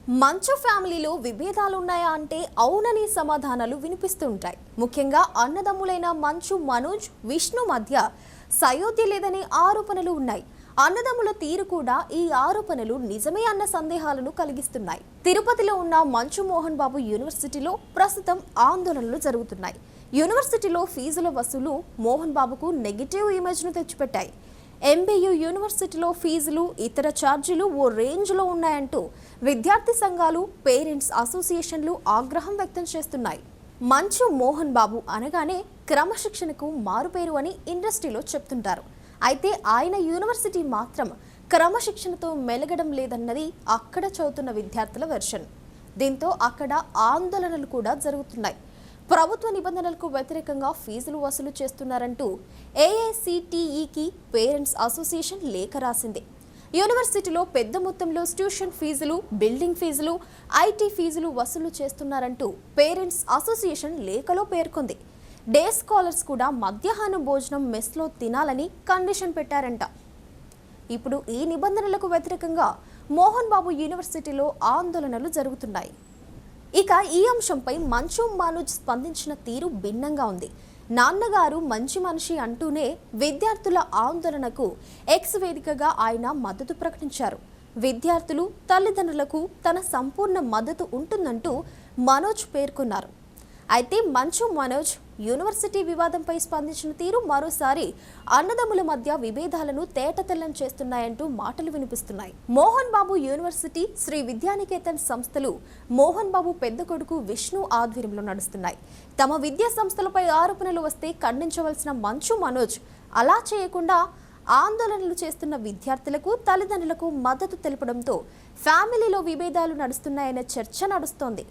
మంచు ఫ్యామిలీలో విభేదాలు ఉన్నాయా అంటే అవునని సమాధానాలు వినిపిస్తూ ఉంటాయి. ముఖ్యంగా అన్నదమ్ములైన మంచు, మనోజ్, విష్ణు మధ్య సయోధ్య లేదనే ఆరోపణలు ఉన్నాయి. అన్నదమ్ముల తీరు కూడా ఈ ఆరోపణలు నిజమే అన్న సందేహాలను కలిగిస్తున్నాయి. తిరుపతిలో ఉన్న మంచు మోహన్ బాబు యూనివర్సిటీలో ప్రస్తుతం ఆందోళనలు జరుగుతున్నాయి. యూనివర్సిటీలో ఫీజుల వసూలు మోహన్ బాబుకు నెగిటివ్ ఇమేజ్ను తెచ్చిపెట్టాయి. ఎంబీయూ యూనివర్సిటీలో ఫీజులు, ఇతర ఛార్జీలు ఓ రేంజ్లో ఉన్నాయంటూ విద్యార్థి సంఘాలు, పేరెంట్స్ అసోసియేషన్లు ఆగ్రహం వ్యక్తం చేస్తున్నాయి. మంచు మోహన్ బాబు అనగానే క్రమశిక్షణకు మారుపేరు అని ఇండస్ట్రీలో చెప్తుంటారు. అయితే ఆయన యూనివర్సిటీ మాత్రం క్రమశిక్షణతో మెలగడం లేదన్నది అక్కడ చదువుతున్న విద్యార్థుల వెర్షన్. దీంతో అక్కడ ఆందోళనలు కూడా జరుగుతున్నాయి. ప్రభుత్వ నిబంధనలకు వ్యతిరేకంగా ఫీజులు వసూలు చేస్తున్నారంటూ ఏఐసిటిఈకి పేరెంట్స్ అసోసియేషన్ లేఖ రాసింది. యూనివర్సిటీలో పెద్ద మొత్తంలో ట్యూషన్ ఫీజులు, బిల్డింగ్ ఫీజులు, ఐటీ ఫీజులు వసూలు చేస్తున్నారంటూ పేరెంట్స్ అసోసియేషన్ లేఖలో పేర్కొంది. డే స్కాలర్స్ కూడా మధ్యాహ్నం భోజనం మెస్లో తినాలని కండిషన్ పెట్టారంట. ఇప్పుడు ఈ నిబంధనలకు వ్యతిరేకంగా మోహన్ బాబు యూనివర్సిటీలో ఆందోళనలు జరుగుతున్నాయి. ఇక ఈ అంశంపై మంచు, మనోజ్ స్పందించిన తీరు భిన్నంగా ఉంది. నాన్నగారు మంచి మనిషి అంటూనే విద్యార్థుల ఆందోళనకు ఎక్స్ వేదికగా ఆయన మద్దతు ప్రకటించారు. విద్యార్థులు, తల్లిదండ్రులకు తన సంపూర్ణ మద్దతు ఉంటుందంటూ మనోజ్ పేర్కొన్నారు. అయితే మంచు, మనోజ్ యూనివర్సిటీ వివాదంపై స్పందించిన తీరు మరోసారి అన్నదమ్ముల మధ్య విభేదాలను తేటతెల్లం చేస్తున్నాయంటూ మాటలు వినిపిస్తున్నాయి. మోహన్ బాబు యూనివర్సిటీ, శ్రీ విద్యానికేతన్ సంస్థలు మోహన్ బాబు పెద్ద కొడుకు విష్ణు ఆధ్వర్యంలో నడుస్తున్నాయి. తమ విద్యా సంస్థలపై ఆరోపణలు వస్తే ఖండించవలసిన మంచు, మనోజ్ అలా చేయకుండా ఆందోళనలు చేస్తున్న విద్యార్థులకు, తల్లిదండ్రులకు మద్దతు తెలపడంతో ఫ్యామిలీలో విభేదాలు నడుస్తున్నాయనే చర్చ నడుస్తోంది.